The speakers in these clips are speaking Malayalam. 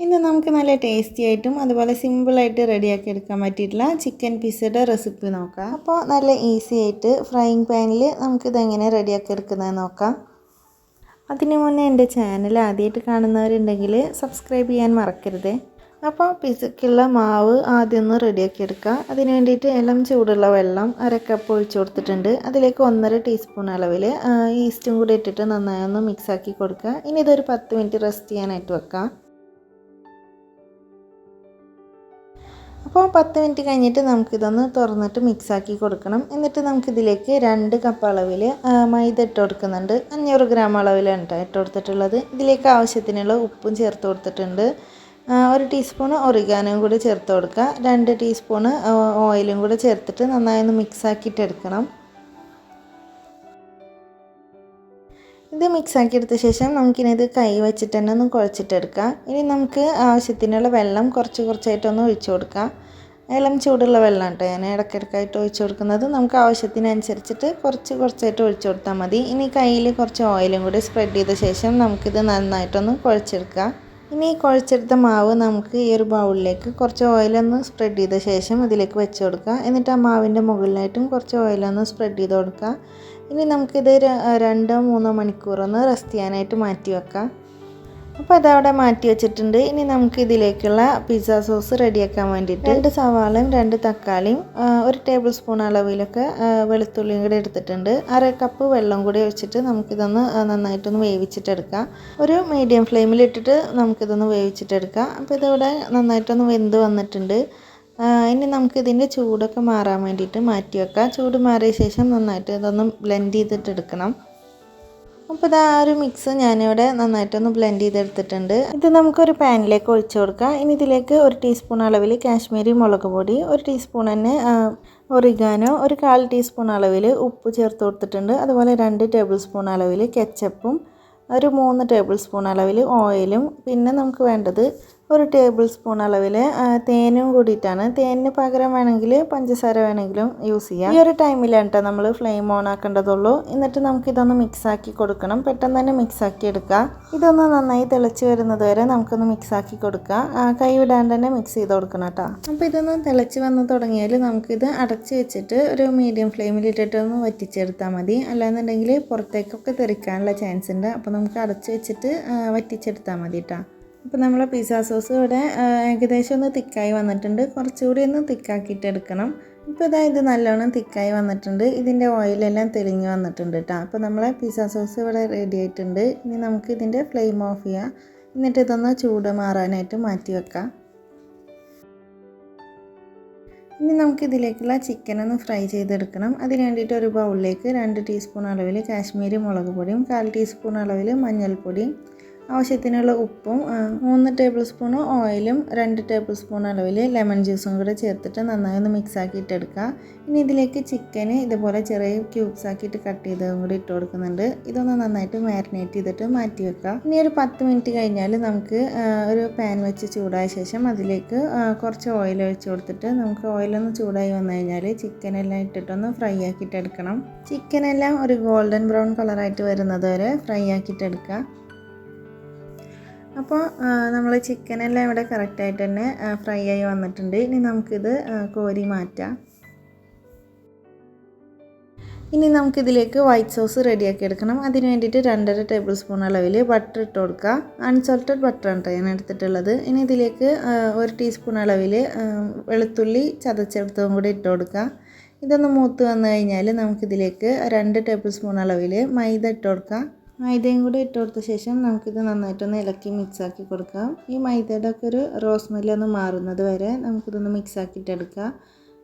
ഇന്ന് നമുക്ക് നല്ല ടേസ്റ്റി ആയിട്ടും അതുപോലെ സിമ്പിളായിട്ട് റെഡിയാക്കി എടുക്കാൻ പറ്റിയിട്ടുള്ള ചിക്കൻ പിസ്സയുടെ റെസിപ്പി നോക്കാം. അപ്പോൾ നല്ല ഈസി ആയിട്ട് ഫ്രൈയിങ് പാനിൽ നമുക്കിതെങ്ങനെ റെഡിയാക്കി എടുക്കുന്നതെന്ന് നോക്കാം. അതിനു മുന്നേ എൻ്റെ ചാനൽ ആദ്യമായിട്ട് കാണുന്നവരുണ്ടെങ്കിൽ സബ്സ്ക്രൈബ് ചെയ്യാൻ മറക്കരുത്. അപ്പോൾ പിസ്സയ്ക്കുള്ള മാവ് ആദ്യം ഒന്ന് റെഡിയാക്കി എടുക്കുക. അതിന് വേണ്ടിയിട്ട് ഇളം ചൂടുള്ള വെള്ളം 1/2 കപ്പ് ഒഴിച്ചു കൊടുത്തിട്ടുണ്ട്. അതിലേക്ക് 1.5 ടീസ്പൂൺ അളവിൽ ഈസ്റ്റും കൂടി ഇട്ടിട്ട് നന്നായി ഒന്ന് മിക്സാക്കി കൊടുക്കുക. ഇനി ഇതൊരു 10 മിനിറ്റ് റെസ്റ്റ് ചെയ്യാനായിട്ട് വെക്കാം. അപ്പോൾ 10 മിനിറ്റ് കഴിഞ്ഞിട്ട് നമുക്കിതൊന്ന് തുറന്നിട്ട് മിക്സാക്കി കൊടുക്കണം. എന്നിട്ട് നമുക്കിതിലേക്ക് 2 കപ്പ് അളവിൽ മൈദ ഇട്ട് കൊടുക്കുന്നുണ്ട്. 500 ഗ്രാം അളവിലാണ് ഇട്ട് കൊടുത്തിട്ടുള്ളത്. ഇതിലേക്ക് ആവശ്യത്തിനുള്ള ഉപ്പും ചേർത്ത് കൊടുത്തിട്ടുണ്ട്. 1 ടീസ്പൂൺ ഒറിഗാനോയും കൂടി ചേർത്ത് കൊടുക്കുക. 2 ടീസ്പൂൺ ഓയിലും കൂടി ചേർത്തിട്ട് നന്നായി ഒന്ന് മിക്സാക്കിയിട്ട് എടുക്കണം. ഇത് മിക്സാക്കി എടുത്ത ശേഷം നമുക്കിനി ഇത് കൈ വെച്ചിട്ട് തന്നെ ഒന്ന് കുഴച്ചിട്ടെടുക്കാം. ഇനി നമുക്ക് ആവശ്യത്തിനുള്ള വെള്ളം കുറച്ചായിട്ടൊന്ന് ഒഴിച്ചു കൊടുക്കാം. ഇളം ചൂടുള്ള വെള്ളം കേട്ടോ ഞാൻ ഇടയ്ക്കിടയ്ക്കായിട്ട് ഒഴിച്ചു കൊടുക്കുന്നത്. നമുക്ക് ആവശ്യത്തിനനുസരിച്ചിട്ട് കുറച്ചായിട്ട് ഒഴിച്ചു കൊടുത്താൽ മതി. ഇനി കയ്യിൽ കുറച്ച് ഓയിലും കൂടി സ്പ്രെഡ് ചെയ്ത ശേഷം നമുക്കിത് നന്നായിട്ടൊന്ന് കുഴച്ചെടുക്കാം. ഇനി കുഴച്ചെടുത്ത മാവ് നമുക്ക് ഈ ഒരു ബൗളിലേക്ക് കുറച്ച് ഓയിലൊന്ന് സ്പ്രെഡ് ചെയ്ത ശേഷം ഇതിലേക്ക് വെച്ച് കൊടുക്കുക. എന്നിട്ട് ആ മാവിൻ്റെ മുകളിലായിട്ടും കുറച്ച് ഓയിലൊന്ന് സ്പ്രെഡ് ചെയ്ത് കൊടുക്കുക. ഇനി നമുക്കിത് 2-3 മണിക്കൂറൊന്ന് റെസ്റ്റ് ചെയ്യാനായിട്ട് മാറ്റി വെക്കാം. അപ്പോൾ അതവിടെ മാറ്റി വെച്ചിട്ടുണ്ട്. ഇനി നമുക്ക് ഇതിലേക്കുള്ള പിസ്സ സോസ് റെഡിയാക്കാൻ വേണ്ടിയിട്ട് 2 സവാളയും 2 തക്കാളിയും 1 ടേബിൾ സ്പൂൺ അളവിലൊക്കെ വെളുത്തുള്ളിയും കൂടി എടുത്തിട്ടുണ്ട്. 1/2 കപ്പ് വെള്ളം കൂടി ഒഴിച്ചിട്ട് നമുക്കിതൊന്ന് നന്നായിട്ടൊന്ന് വേവിച്ചിട്ടെടുക്കാം. ഒരു മീഡിയം ഫ്ലെയിമിലിട്ടിട്ട് നമുക്കിതൊന്ന് വേവിച്ചിട്ടെടുക്കാം. അപ്പോൾ ഇതിവിടെ നന്നായിട്ടൊന്ന് വെന്ത് വന്നിട്ടുണ്ട്. ഇനി നമുക്കിതിൻ്റെ ചൂടൊക്കെ മാറാൻ വേണ്ടിയിട്ട് മാറ്റി വെക്കാം. ചൂട് മാറിയ ശേഷം നന്നായിട്ട് ഇതൊന്ന് ബ്ലെൻഡ് ചെയ്തിട്ടെടുക്കണം. അപ്പോൾ ഇതാ ഒരു മിക്സ് ഞാനിവിടെ നന്നായിട്ടൊന്ന് ബ്ലെൻഡ് ചെയ്തെടുത്തിട്ടുണ്ട്. ഇത് നമുക്കൊരു പാനിലേക്ക് ഒഴിച്ചു കൊടുക്കാം. ഇനി ഇതിലേക്ക് 1 ടീസ്പൂൺ അളവിൽ കാശ്മീരി മുളക് പൊടി, 1 ടീസ്പൂൺ തന്നെ ഒറിഗാനോ, 1/4 ടീസ്പൂൺ അളവിൽ ഉപ്പ് ചേർത്ത് കൊടുത്തിട്ടുണ്ട്. അതുപോലെ 2 ടേബിൾ സ്പൂൺ അളവിൽ കെച്ചപ്പും, ഒരു 3 ടേബിൾ സ്പൂൺ അളവിൽ ഓയിലും, പിന്നെ നമുക്ക് വേണ്ടത് 1 ടേബിൾ സ്പൂൺ അളവിൽ തേനും കൂടിയിട്ടാണ്. തേനിന് പകരം വേണമെങ്കിൽ പഞ്ചസാര വേണമെങ്കിലും യൂസ് ചെയ്യാം. ഈ ഒരു ടൈമിലാണ് കേട്ടോ നമ്മൾ ഫ്ലെയിം ഓൺ ആക്കേണ്ടതുള്ളൂ. എന്നിട്ട് നമുക്കിതൊന്ന് മിക്സാക്കി കൊടുക്കണം. പെട്ടെന്ന് തന്നെ മിക്സാക്കി എടുക്കുക. ഇതൊന്ന് നന്നായി തിളച്ച് വരുന്നത് വരെ നമുക്കൊന്ന് മിക്സാക്കി കൊടുക്കുക. കൈ വിടാണ്ട് തന്നെ മിക്സ് ചെയ്ത് കൊടുക്കണം കേട്ടോ. അപ്പോൾ ഇതൊന്ന് തിളച്ച് വന്ന് തുടങ്ങിയാൽ നമുക്കിത് അടച്ച് വെച്ചിട്ട് ഒരു മീഡിയം ഫ്ലെയിമിലിട്ടിട്ട് ഒന്ന് വറ്റിച്ചെടുത്താൽ മതി. അല്ലാന്നുണ്ടെങ്കിൽ പുറത്തേക്കൊക്കെ തെറിക്കാനുള്ള ചാൻസ് ഉണ്ട്. അപ്പോൾ നമുക്ക് അടച്ച് വെച്ചിട്ട് വറ്റിച്ചെടുത്താൽ മതി കേട്ടോ. അപ്പോൾ നമ്മളെ പിസ്സ സോസ് ഇവിടെ ഏകദേശം ഒന്ന് തിക്കായി വന്നിട്ടുണ്ട്. കുറച്ചുകൂടി ഒന്ന് തിക്കാക്കിയിട്ട് എടുക്കണം. ഇപ്പോൾ ഇത് നല്ലോണം തിക്കായി വന്നിട്ടുണ്ട്. ഇതിൻ്റെ ഓയിലെല്ലാം തെളിഞ്ഞ് വന്നിട്ടുണ്ട് കേട്ടോ. അപ്പോൾ നമ്മളെ പിസ്സ സോസ് ഇവിടെ റെഡി ആയിട്ടുണ്ട്. ഇനി നമുക്ക് ഇതിൻ്റെ ഫ്ലെയിം ഓഫ് ചെയ്യാം. എന്നിട്ട് ഇതൊന്ന് ചൂട് മാറാനായിട്ട് മാറ്റി വെക്കാം. ഇനി നമുക്കിതിലേക്കുള്ള ചിക്കനൊന്ന് ഫ്രൈ ചെയ്തെടുക്കണം. അതിന് വേണ്ടിയിട്ട് ഒരു ബൗളിലേക്ക് 2 ടീസ്പൂൺ അളവിൽ കാശ്മീരി മുളക് പൊടിയും, 1/4 ടീസ്പൂൺ അളവിൽ മഞ്ഞൾപ്പൊടിയും, ആവശ്യത്തിനുള്ള ഉപ്പും, 3 ടേബിൾ സ്പൂൺ ഓയിലും, 2 ടേബിൾ സ്പൂൺ അളവിൽ ലെമൺ ജ്യൂസും കൂടെ ചേർത്തിട്ട് നന്നായി ഒന്ന് മിക്സ് ആക്കിയിട്ട് എടുക്കുക. ഇനി ഇതിലേക്ക് ചിക്കന് ഇതുപോലെ ചെറിയ ക്യൂബ്സ് ആക്കിയിട്ട് കട്ട് ചെയ്തതും കൂടി ഇട്ട് കൊടുക്കുന്നുണ്ട്. ഇതൊന്ന് നന്നായിട്ട് മാരിനേറ്റ് ചെയ്തിട്ട് മാറ്റി വെക്കുക. ഇനി ഒരു 10 മിനിറ്റ് കഴിഞ്ഞാൽ നമുക്ക് ഒരു പാൻ വെച്ച് ചൂടായ ശേഷം അതിലേക്ക് കുറച്ച് ഓയിൽ ഒഴിച്ച് കൊടുത്തിട്ട് നമുക്ക് ഓയിലൊന്ന് ചൂടായി വന്നു കഴിഞ്ഞാൽ ചിക്കനെല്ലാം ഇട്ടിട്ടൊന്ന് ഫ്രൈ ആക്കിയിട്ട് എടുക്കണം. ചിക്കനെല്ലാം ഒരു ഗോൾഡൻ ബ്രൗൺ കളറായിട്ട് വരുന്നത് വരെ ഫ്രൈ ആക്കിയിട്ട് എടുക്കുക. അപ്പോൾ നമ്മൾ ചിക്കനെല്ലാം ഇവിടെ കറക്റ്റായിട്ട് തന്നെ ഫ്രൈ ആയി വന്നിട്ടുണ്ട്. ഇനി നമുക്കിത് കോരി മാറ്റാം. ഇനി നമുക്കിതിലേക്ക് വൈറ്റ് സോസ് റെഡിയാക്കി എടുക്കണം. അതിന് വേണ്ടിയിട്ട് 2.5 ടേബിൾ സ്പൂൺ അളവിൽ ബട്ടർ ഇട്ട് കൊടുക്കുക. അൺസോൾട്ടഡ് ബട്ടറാണ് കേട്ടോ ഞാൻ എടുത്തിട്ടുള്ളത്. ഇനി ഇതിലേക്ക് 1 ടീസ്പൂൺ അളവിൽ വെളുത്തുള്ളി ചതച്ചെടുത്തതും കൂടി ഇട്ട് കൊടുക്കുക. ഇതൊന്ന് മൂത്ത് വന്നു കഴിഞ്ഞാൽ നമുക്കിതിലേക്ക് 2 ടേബിൾ സ്പൂൺ അളവിൽ മൈദ ഇട്ട് കൊടുക്കുക. മൈദയും കൂടി ഇട്ട് കൊടുത്ത ശേഷം നമുക്കിത് നന്നായിട്ടൊന്ന് ഇളക്കി മിക്സാക്കി കൊടുക്കാം. ഈ മൈദയുടെ ഒക്കെ ഒരു സ്മെല്ലൊന്ന് മാറുന്നത് വരെ നമുക്കിതൊന്ന് മിക്സാക്കിയിട്ടെടുക്കുക.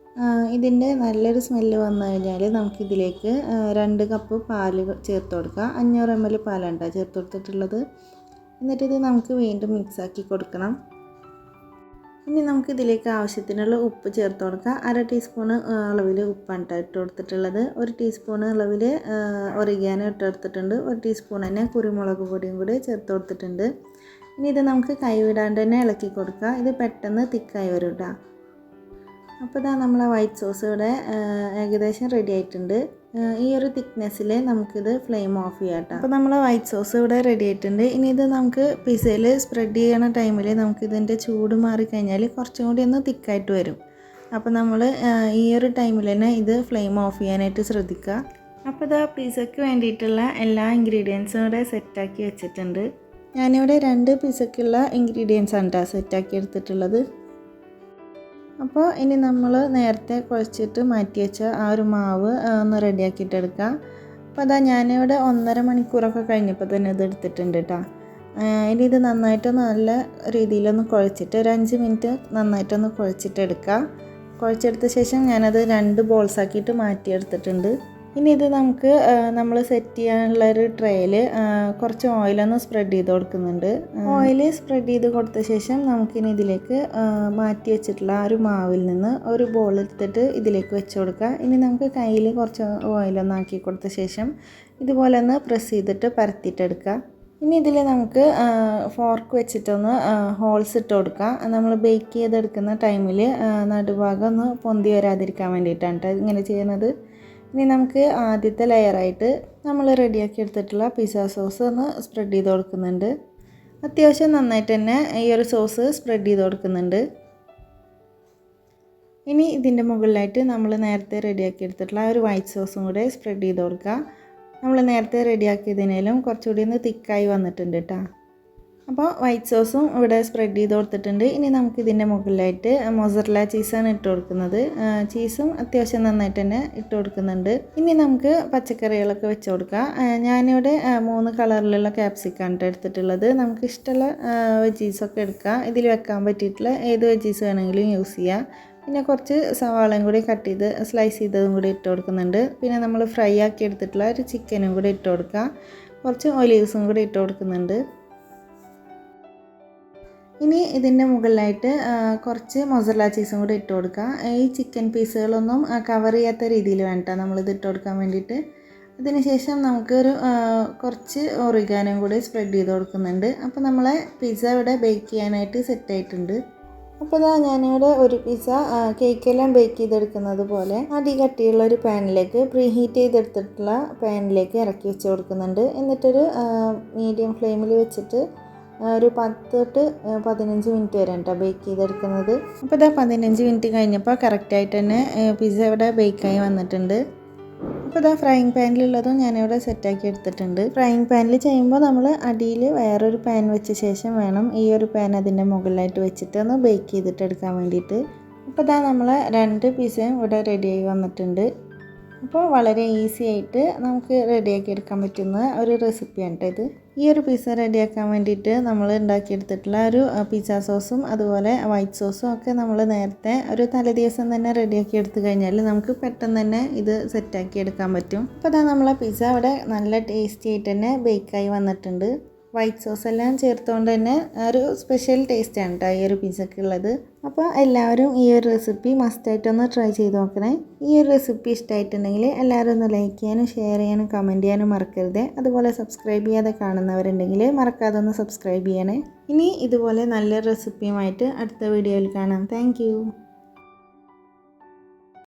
ഇതിൻ്റെ നല്ലൊരു സ്മെല്ല് വന്നു കഴിഞ്ഞാൽ നമുക്കിതിലേക്ക് 2 കപ്പ് പാല് ചേർത്ത് കൊടുക്കുക. 500 ml പാലാണ് ചേർത്ത് കൊടുത്തിട്ടുള്ളത്. എന്നിട്ടിത് നമുക്ക് വീണ്ടും മിക്സാക്കി കൊടുക്കണം. ഇനി നമുക്കിതിലേക്ക് ആവശ്യത്തിനുള്ള ഉപ്പ് ചേർത്ത് കൊടുക്കുക. 1/2 ടീസ്പൂൺ അളവിൽ ഉപ്പാണ് ഇട്ട് കൊടുത്തിട്ടുള്ളത്. 1 ടീസ്പൂൺ അളവിൽ ഒറിഗാനോ ഇട്ട് കൊടുത്തിട്ടുണ്ട്. 1 ടീസ്പൂൺ തന്നെ കുരുമുളക് പൊടിയും കൂടി ചേർത്ത് കൊടുത്തിട്ടുണ്ട്. ഇനി ഇത് നമുക്ക് കൈ വിടാണ്ട് തന്നെ ഇളക്കി കൊടുക്കുക. ഇത് പെട്ടെന്ന് തിക്കായി വരും കേട്ടോ. അപ്പോൾ ഇതാ നമ്മളെ വൈറ്റ് സോസ് ഇവിടെ ഏകദേശം റെഡി ആയിട്ടുണ്ട്. ഈ ഒരു തിക്നെസ്സിൽ നമുക്കിത് ഫ്ലെയിം ഓഫ് ചെയ്യാം കേട്ടോ. അപ്പോൾ നമ്മളെ വൈറ്റ് സോസ് ഇവിടെ റെഡി ആയിട്ടുണ്ട്. ഇനി ഇത് നമുക്ക് പിസയിൽ സ്പ്രെഡ് ചെയ്യണ ടൈമിൽ നമുക്കിതിൻ്റെ ചൂട് മാറിക്കഴിഞ്ഞാൽ കുറച്ചും കൂടി ഒന്ന് തിക്കായിട്ട് വരും. അപ്പോൾ നമ്മൾ ഈ ഒരു ടൈമിൽ തന്നെ ഇത് ഫ്ലെയിം ഓഫ് ചെയ്യാനായിട്ട് ശ്രദ്ധിക്കുക. അപ്പോൾ ഇതാ പിസയ്ക്ക് വേണ്ടിയിട്ടുള്ള എല്ലാ ഇൻഗ്രീഡിയൻസും ഇവിടെ സെറ്റാക്കി വെച്ചിട്ടുണ്ട്. ഞാനിവിടെ 2 പിസയ്ക്കുള്ള ഇൻഗ്രീഡിയൻസ് ആണ് കേട്ടോ സെറ്റാക്കി എടുത്തിട്ടുള്ളത്. അപ്പോൾ ഇനി നമ്മൾ നേരത്തെ കുഴച്ചിട്ട് മാറ്റി വെച്ച ആ ഒരു മാവ് ഒന്ന് റെഡിയാക്കിയിട്ടെടുക്കാം. അപ്പോൾ അതാ ഞാനിവിടെ 1.5 മണിക്കൂറൊക്കെ കഴിഞ്ഞപ്പോൾ തന്നെ ഇത് എടുത്തിട്ടുണ്ട് കേട്ടോ. ഇനി ഇത് നന്നായിട്ടൊന്ന് നല്ല രീതിയിലൊന്ന് കുഴച്ചിട്ട് ഒരു 5 മിനിറ്റ് നന്നായിട്ടൊന്ന് കുഴച്ചിട്ടെടുക്കുക. കുഴച്ചെടുത്ത ശേഷം ഞാനത് 2 ബോൾസാക്കിയിട്ട് മാറ്റിയെടുത്തിട്ടുണ്ട്. ഇനി ഇത് നമുക്ക് നമ്മൾ സെറ്റ് ചെയ്യാനുള്ള ഒരു ട്രേയിൽ കുറച്ച് ഓയിലൊന്ന് സ്പ്രെഡ് ചെയ്ത് കൊടുക്കുന്നുണ്ട്. ഓയിൽ സ്പ്രെഡ് ചെയ്ത് കൊടുത്ത ശേഷം നമുക്കിനി ഇതിലേക്ക് മാറ്റി വെച്ചിട്ടുള്ള ആ ഒരു മാവിൽ നിന്ന് ഒരു ബോൾ എടുത്തിട്ട് ഇതിലേക്ക് വെച്ച് കൊടുക്കുക. ഇനി നമുക്ക് കയ്യിൽ കുറച്ച് ഓയിലൊന്ന് ആക്കി കൊടുത്ത ശേഷം ഇതുപോലെ ഒന്ന് പ്രസ് ചെയ്തിട്ട് പരത്തിയിട്ടെടുക്കുക. ഇനി ഇതിൽ നമുക്ക് ഫോർക്ക് വെച്ചിട്ടൊന്ന് ഹോൾസ് ഇട്ട് കൊടുക്കുക. നമ്മൾ ബേക്ക് ചെയ്തെടുക്കുന്ന ടൈമിൽ നടുഭാഗം ഒന്ന് പൊന്തി വരാതിരിക്കാൻ വേണ്ടിയിട്ടാണ് കേട്ടോ ഇങ്ങനെ ചെയ്യുന്നത്. ഇനി നമുക്ക് ആദ്യത്തെ ലെയറായിട്ട് നമ്മൾ റെഡിയാക്കി എടുത്തിട്ടുള്ള പിസ്സ സോസ് ഒന്ന് സ്പ്രെഡ് ചെയ്ത് കൊടുക്കുന്നുണ്ട്. അത്യാവശ്യം നന്നായിട്ട് തന്നെ ഈ ഒരു സോസ് സ്പ്രെഡ് ചെയ്ത് കൊടുക്കുന്നുണ്ട്. ഇനി ഇതിൻ്റെ മുകളിലായിട്ട് നമ്മൾ നേരത്തെ റെഡിയാക്കി എടുത്തിട്ടുള്ള ഒരു വൈറ്റ് സോസും കൂടെ സ്പ്രെഡ് ചെയ്ത് കൊടുക്കുക. നമ്മൾ നേരത്തെ റെഡിയാക്കിയതിനേലും കുറച്ചുകൂടി ഒന്ന് തിക്കായി വന്നിട്ടുണ്ട് കേട്ടോ. അപ്പോൾ വൈറ്റ് സോസും ഇവിടെ സ്പ്രെഡ് ചെയ്ത് കൊടുത്തിട്ടുണ്ട്. ഇനി നമുക്കിതിൻ്റെ മുകളിലായിട്ട് മൊസറല്ല ചീസാണ് ഇട്ട് കൊടുക്കുന്നത്. ചീസും അത്യാവശ്യം നന്നായിട്ട് തന്നെ ഇട്ട് കൊടുക്കുന്നുണ്ട്. ഇനി നമുക്ക് പച്ചക്കറികളൊക്കെ വെച്ച് കൊടുക്കാം. ഞാനിവിടെ 3 കളറിലുള്ള ക്യാപ്സിക്കാണ് എടുത്തിട്ടുള്ളത്. നമുക്ക് ഇഷ്ടമുള്ള വെജീസൊക്കെ എടുക്കാം. ഇതിൽ വെക്കാൻ പറ്റിയിട്ടുള്ള ഏത് വെജീസ് വേണമെങ്കിലും യൂസ് ചെയ്യാം. പിന്നെ കുറച്ച് സവാളയും കൂടി കട്ട് ചെയ്ത് സ്ലൈസ് ചെയ്തതും കൂടി ഇട്ട് കൊടുക്കുന്നുണ്ട്. പിന്നെ നമ്മൾ ഫ്രൈ ആക്കി എടുത്തിട്ടുള്ള ഒരു ചിക്കനും കൂടി ഇട്ട് കൊടുക്കുക. കുറച്ച് ഒലീവ്സും കൂടി ഇട്ട് കൊടുക്കുന്നുണ്ട്. ഇനി ഇതിൻ്റെ മുകളിലായിട്ട് കുറച്ച് മൊസറല്ല ചീസും കൂടി ഇട്ട് കൊടുക്കുക. ഈ ചിക്കൻ പീസുകളൊന്നും കവർ ചെയ്യാത്ത രീതിയിൽ വേണ്ട നമ്മളിത് ഇട്ട് കൊടുക്കാൻ വേണ്ടിയിട്ട്. അതിനുശേഷം നമുക്കൊരു കുറച്ച് ഒറിഗാനോയും കൂടി സ്പ്രെഡ് ചെയ്ത് കൊടുക്കുന്നുണ്ട്. അപ്പോൾ നമ്മളെ പിസ്സ ഇവിടെ ബേക്ക് ചെയ്യാനായിട്ട് സെറ്റായിട്ടുണ്ട്. അപ്പോൾ ഇതാ ഞാനിവിടെ ഒരു പിസ്സ കേക്കെല്ലാം ബേക്ക് ചെയ്തെടുക്കുന്നത് പോലെ കട്ടിയുള്ള ഒരു പാനിലേക്ക് പ്രീ ഹീറ്റ് ചെയ്തെടുത്തിട്ടുള്ള പാനിലേക്ക് ഇറക്കി വെച്ച് കൊടുക്കുന്നുണ്ട്. എന്നിട്ടൊരു മീഡിയം ഫ്ലെയിമിൽ വെച്ചിട്ട് ഒരു 10 തൊട്ട് 15 മിനിറ്റ് വരെ കേട്ടോ ബേക്ക് ചെയ്തെടുക്കുന്നത്. അപ്പോൾ ഇതാ 15 മിനിറ്റ് കഴിഞ്ഞപ്പോൾ കറക്റ്റായിട്ട് തന്നെ പിസ്സ ഇവിടെ ബേക്കായി വന്നിട്ടുണ്ട്. അപ്പോൾ ഇതാ ഫ്രൈയിങ് പാനിലുള്ളതും ഞാനിവിടെ സെറ്റാക്കി എടുത്തിട്ടുണ്ട്. ഫ്രൈയിങ് പാനിൽ ചെയ്യുമ്പോൾ നമ്മൾ അടിയിൽ വേറൊരു പാൻ വെച്ച ശേഷം വേണം ഈ ഒരു പാൻ അതിൻ്റെ മുകളിലായിട്ട് വെച്ചിട്ട് ഒന്ന് ബേക്ക് ചെയ്തിട്ട് എടുക്കാൻ വേണ്ടിയിട്ട്. അപ്പോൾ ഇതാ നമ്മൾ 2 പിസ്സയും ഇവിടെ റെഡിയായി വന്നിട്ടുണ്ട്. അപ്പോൾ വളരെ ഈസി ആയിട്ട് നമുക്ക് റെഡിയാക്കി എടുക്കാൻ പറ്റുന്ന ഒരു റെസിപ്പിയാണ് ഇത്. ഈ ഒരു പിസ്സ റെഡിയാക്കാൻ വേണ്ടിയിട്ട് നമ്മൾ ഉണ്ടാക്കിയെടുത്തിട്ടുള്ള ഒരു പിസ്സ സോസും അതുപോലെ വൈറ്റ് സോസും ഒക്കെ നമ്മൾ നേരത്തെ ഒരു തലേദിവസം തന്നെ റെഡിയാക്കി എടുത്തു കഴിഞ്ഞാൽ നമുക്ക് പെട്ടെന്ന് തന്നെ ഇത് സെറ്റാക്കി എടുക്കാൻ പറ്റും. അപ്പോൾ അതാ നമ്മളെ പിസ്സ അവിടെ നല്ല ടേസ്റ്റി ആയിട്ട് തന്നെ ബേക്കായി വന്നിട്ടുണ്ട്. വൈറ്റ് സോസ് എല്ലാം ചേർത്തുകൊണ്ട് തന്നെ ഒരു സ്പെഷ്യൽ ടേസ്റ്റാണ് കേട്ടോ ഈ ഒരു പിസ്സയ്ക്ക് ഉള്ളത്. അപ്പോൾ എല്ലാവരും ഈ ഒരു റെസിപ്പി മസ്റ്റായിട്ടൊന്ന് ട്രൈ ചെയ്ത് നോക്കണേ. ഈ ഒരു റെസിപ്പി ഇഷ്ടമായിട്ടുണ്ടെങ്കിൽ എല്ലാവരും ഒന്ന് ലൈക്ക് ചെയ്യാനും ഷെയർ ചെയ്യാനും കമൻറ്റ് ചെയ്യാനും മറക്കരുത്. അതുപോലെ സബ്സ്ക്രൈബ് ചെയ്യാതെ കാണുന്നവരുണ്ടെങ്കിൽ മറക്കാതെ ഒന്ന് സബ്സ്ക്രൈബ് ചെയ്യണേ. ഇനി ഇതുപോലെ നല്ലൊരു റെസിപ്പിയുമായിട്ട് അടുത്ത വീഡിയോയിൽ കാണാം. താങ്ക്